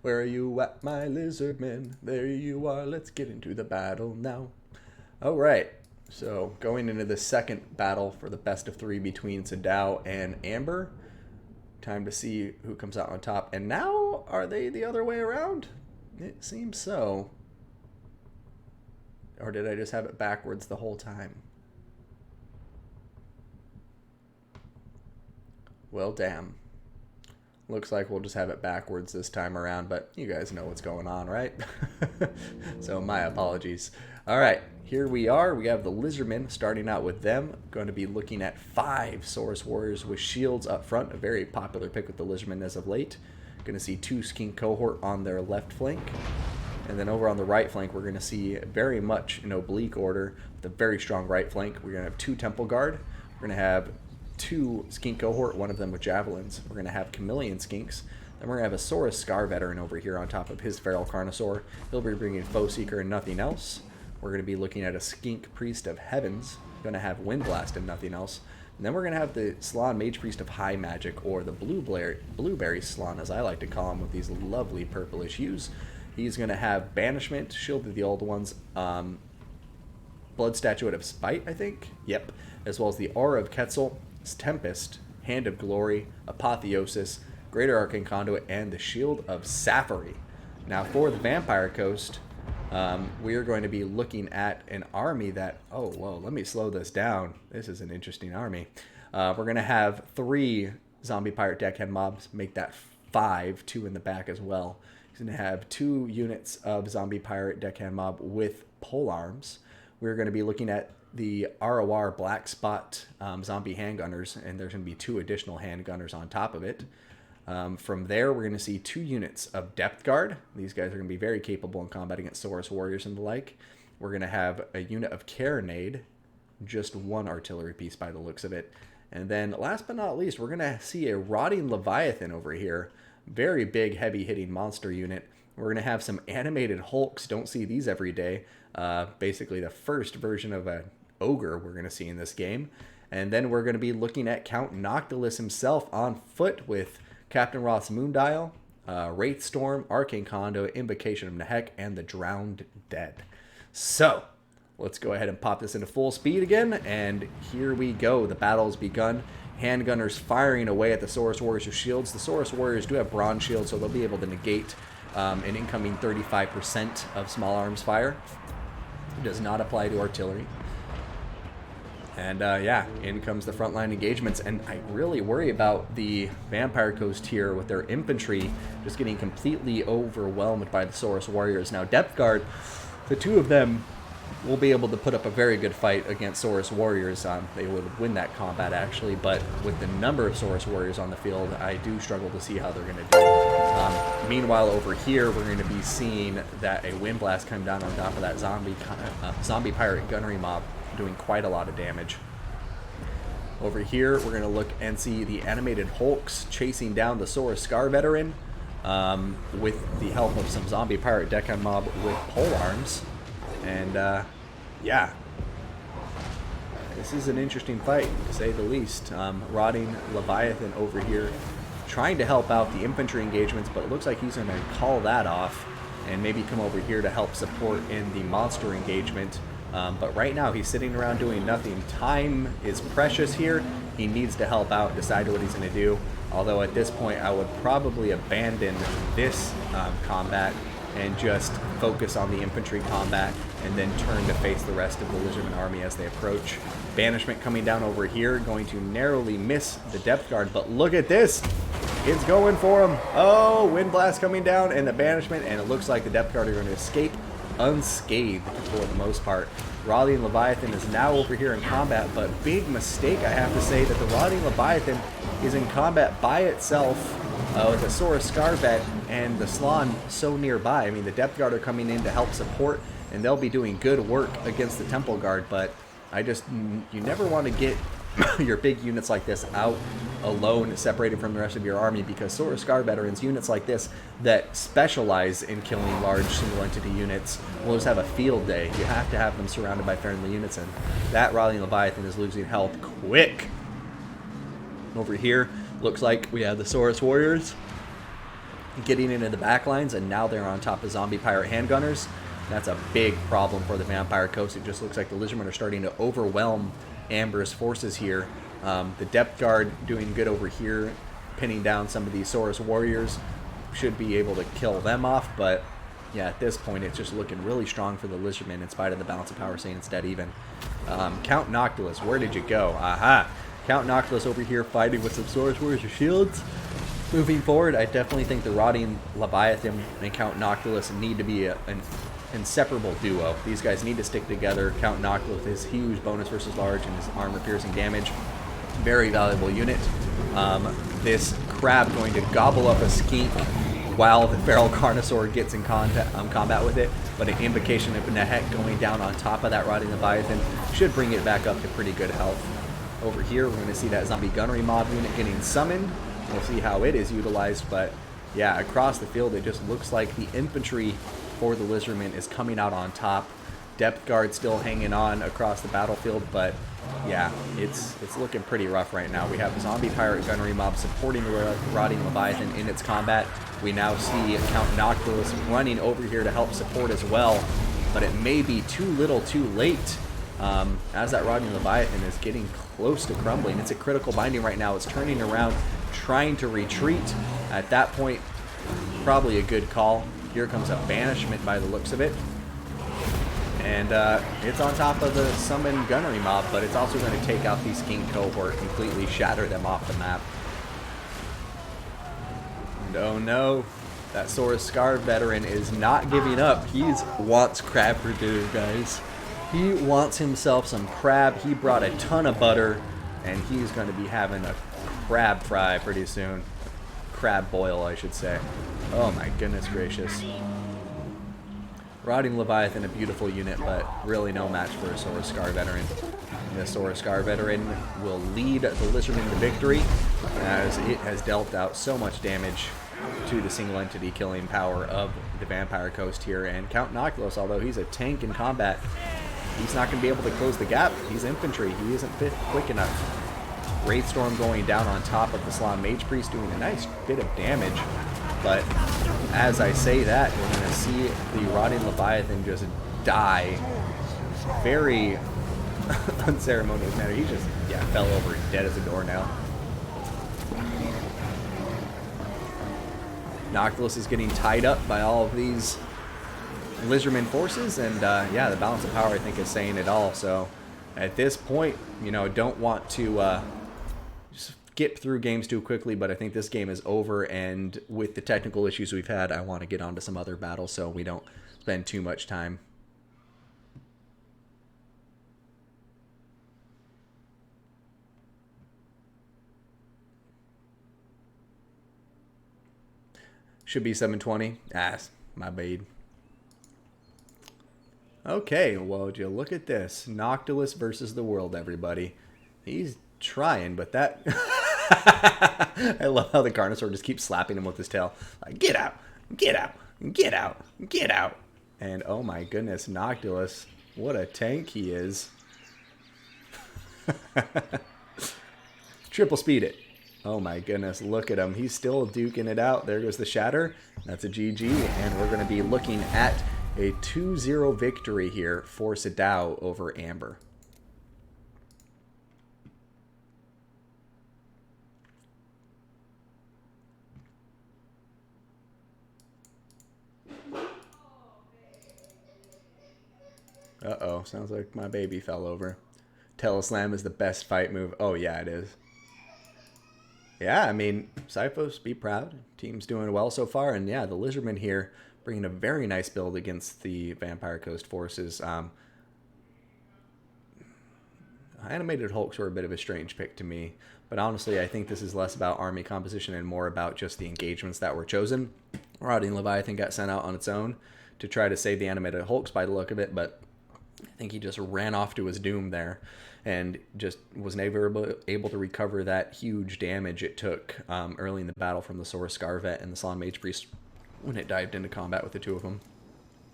Where are you at, my lizardman? There you are. Let's get into the battle now. All right. So going into the second battle for the best of three between Sadao and Amber. Time to see who comes out on top. And now, are they the other way around? It seems so. Or did I just have it backwards the whole time? Well, damn. Looks like we'll just have it backwards this time around, but you guys know what's going on, right? So my apologies. All right, here we are. We have the Lizardmen starting out with them. Going to be looking at 5 Saurus Warriors with shields up front. A very popular pick with the Lizardmen as of late. Going to see 2 Skink Cohort on their left flank. And then over on the right flank, we're going to see very much in oblique order with a very strong right flank. We're going to have 2 Temple Guard. We're going to have 2 Skink Cohort, one of them with Javelins. We're going to have Chameleon Skinks. Then we're going to have a Saurus Scar Veteran over here on top of his Feral Carnosaur. He'll be bringing Foe Seeker and nothing else. We're going to be looking at a Skink Priest of Heavens. Going to have Wind Blast and nothing else. And then we're going to have the Slann Mage Priest of High Magic, or the Blueberry Slann, as I like to call him, with these lovely purplish hues. He's going to have Banishment, Shield of the Old Ones, Blood Statuette of Spite, I think. Yep. As well as the Aura of Quetzal, Tempest, Hand of Glory, Apotheosis, Greater Arcane Conduit, and the Shield of Sapphire. Now for the Vampire Coast, we are going to be looking at an army that, oh, whoa, let me slow this down. This is an interesting army. We're going to have 3 Zombie Pirate Deckhand mobs, make that 5, 2 in the back as well. He's going to have 2 units of Zombie Pirate Deckhand mob with pole arms. We're going to be looking at the ROR Black Spot Zombie Handgunners, and there's going to be 2 additional handgunners on top of it. From there, we're going to see 2 units of Depth Guard. These guys are going to be very capable in combat against Saurus Warriors and the like. We're going to have a unit of Carronade, just 1 artillery piece by the looks of it. And then last but not least, we're going to see a Rotting Leviathan over here. Very big, heavy-hitting monster unit. We're going to have some animated Hulks. Don't see these every day. Basically the first version of a ogre we're going to see in this game. And then we're going to be looking at Count Noctilus himself on foot with Captain Roth's Moondial, Wraithstorm, Arcane Conduit, Invocation of Nehek, and the Drowned Dead. So, let's go ahead and pop this into full speed again, and here we go. The battle's begun. Handgunners firing away at the Saurus Warriors with shields. The Saurus Warriors do have bronze shields, so they'll be able to negate an incoming 35% of small arms fire. It does not apply to artillery. And yeah, in comes the frontline engagements, and I really worry about the Vampire Coast here with their infantry just getting completely overwhelmed by the Saurus Warriors. Now, Depth Guard, the 2 of them will be able to put up a very good fight against Saurus Warriors. They would win that combat, actually, but with the number of Saurus Warriors on the field, I do struggle to see how they're going to do. Meanwhile, over here, we're going to be seeing that a Wind Blast come down on top of that zombie pirate gunnery mob, doing quite a lot of damage. Over here, we're going to look and see the animated Hulks chasing down the Saurus Scar Veteran with the help of some Zombie Pirate Deckhand mob with pole arms. And yeah, this is an interesting fight, to say the least. Rotting Leviathan over here trying to help out the infantry engagements, but it looks like he's going to call that off and maybe come over here to help support in the monster engagement. But right now he's sitting around doing nothing. Time is precious here. He needs to help out, decide what he's going to do. Although at this point I would probably abandon this combat and just focus on the infantry combat and then turn to face the rest of the Lizardman army as they approach. Banishment coming down over here, going to narrowly miss the Depth Guard, but look at this! It's going for him! Oh, Wind Blast coming down and the Banishment, and it looks like the Depth Guard are going to escape unscathed for the most part. Rotting Leviathan is now over here in combat, but big mistake, I have to say, that the Rotting Leviathan is in combat by itself with the Saurus Scarvet and the Slann so nearby. I mean, the Depth Guard are coming in to help support, and they'll be doing good work against the Temple Guard, but you never want to get your big units like this out alone, separated from the rest of your army, because Saurus Scar Veterans, units like this that specialize in killing large single entity units, will just have a field day. You have to have them surrounded by friendly units, and that Rotting Leviathan is losing health quick. Over here, Looks like we have the Saurus Warriors getting into the back lines, and now they're on top of Zombie Pirate Handgunners. That's a big problem for the Vampire Coast. It just looks like the Lizardmen are starting to overwhelm Amber's forces here. The Depth Guard doing good over here, pinning down some of these Saurus Warriors. Should be able to kill them off, but yeah, at this point it's just looking really strong for the Lizardmen in spite of the balance of power staying instead even. Count Noctilus, where did you go? Aha! Count Noctilus over here fighting with some Saurus Warriors with shields. Moving forward, I definitely think the Rotting Leviathan and Count Noctilus need to be an inseparable duo. These guys need to stick together. Count Noctilus with his huge bonus versus large and his armor-piercing damage. Very valuable unit. This crab going to gobble up a skink while the Feral Carnosaur gets in combat with it, but an Invocation of Nehet going down on top of that Rotting Leviathan should bring it back up to pretty good health. Over here, we're going to see that Zombie Gunnery Mob unit getting summoned. We'll see how it is utilized, but yeah, across the field, it just looks like the infantry for the Lizardmen is coming out on top. Depth Guard still hanging on across the battlefield, but yeah, it's looking pretty rough right now. We have Zombie Pirate Gunnery Mob supporting the Rotting Leviathan in its combat. We now see Count Noctilus running over here to help support as well, but it may be too little too late. As that Rotting Leviathan is getting close to crumbling. It's a critical binding right now. It's turning around, trying to retreat. At that point, probably a good call. Here comes a banishment by the looks of it. And it's on top of the summoned Gunnery Mob, but it's also going to take out the Skink cohort, completely shatter them off the map. And oh no, that Saurus Scar veteran is not giving up. He wants crab for dinner, guys. He wants himself some crab. He brought a ton of butter, and he's going to be having a crab fry pretty soon. Crab boil, I should say. Oh my goodness gracious. Rotting Leviathan, a beautiful unit, but really no match for a Saurus Scar veteran. The Saurus Scar veteran will lead the Lizardmen to victory, as it has dealt out so much damage to the single entity killing power of the Vampire Coast here. And Count Noctilus, although he's a tank in combat, he's not going to be able to close the gap. He's infantry. He isn't quick enough. Wraithstorm going down on top of the Salon Mage Priest, doing a nice bit of damage. But as I say that, we're going to see the Rotting Leviathan just die. Very unceremonious manner. He just, yeah, fell over dead as a doornail. Noctilus is getting tied up by all of these Lizardmen forces, and yeah, the balance of power, I think, is saying it all. So at this point, you know, don't want to skip through games too quickly, but I think this game is over, and with the technical issues we've had, I want to get on to some other battles so we don't spend too much time. Should be 720. Ah, my bad. Okay, well, would you look at this. Noctilus versus the world, everybody. He's trying, but that... I love how the Carnosaur just keeps slapping him with his tail. Like, get out, get out, get out, get out. And oh my goodness, Noctilus, what a tank he is. Triple speed it. Oh my goodness, look at him. He's still duking it out. There goes the Shatter. That's a GG, and we're going to be looking at a 2-0 victory here for Sadao over Amber. Uh-oh, sounds like my baby fell over. Teleslam is the best fight move. Oh yeah, it is. Yeah, I mean, Cyphos, be proud. Team's doing well so far, and yeah, the Lizardmen here bringing a very nice build against the Vampire Coast forces. Animated Hulks were a bit of a strange pick to me, but honestly, I think this is less about army composition and more about just the engagements that were chosen. Rotting Leviathan got sent out on its own to try to save the Animated Hulks by the look of it, but I think he just ran off to his doom there and just was never able to recover that huge damage it took early in the battle from the Saurus Scar Vet and the Salon Mage Priest when it dived into combat with the two of them.